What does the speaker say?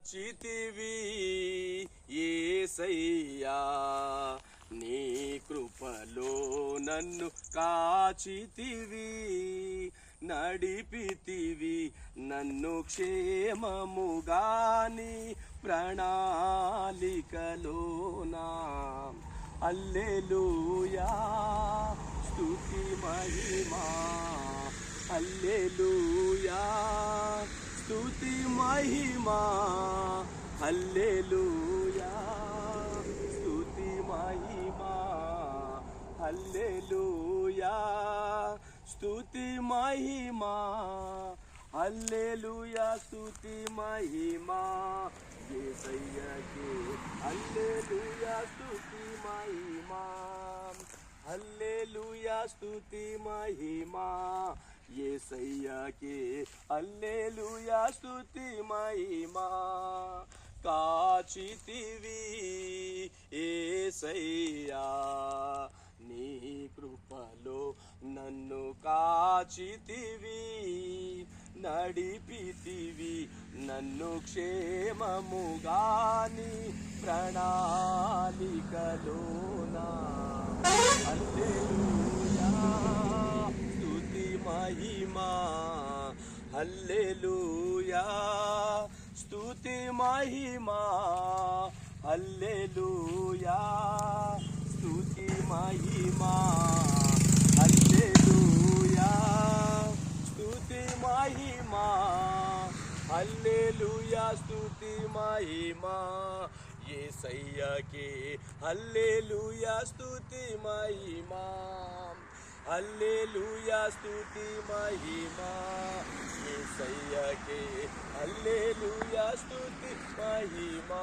చితివి యేసయ్యా నీ కృపలో నన్ను కాచితివి నడిపితివి నన్ను క్షేమముగాని ప్రణాళికలోనా హల్లెలూయా స్తుతి మహిమా హల్లెలూయా స్తుతి మహిమా హల్లెలూయా స్తుతి మహిమా హల్లెలూయా స్తుతి మహిమా హల్లెలూయా స్తుతి మహిమా యేసయ్యకే హల్లెలూయా స్తుతి మహిమా హల్లెలూయా స్తుతి మహిమా యేసయ్యకే హల్లెలూయా స్తుతి మహిమా కాచితివి యేసయ్యా నీ కృపలో నన్ను కాచితివి నడిపితివి నన్ను క్షేమముగాని ప్రణాళికలోనా హల్లెలూయా స్తుతి మహిమా హల్లెలూయా స్తుతి మహిమా హల్లెలూయా స్తుతి మహిమా హల్లెలూయా స్తుతి మహిమా హల్లెలూయా స్తుతి మహిమా యేసయ్యకే హల్లెలూయా స్తుతి మహిమా హల్లెలూయా స్తుతి మహిమా యేసయ్యకే హల్లెలూయా స్తుతి మహిమా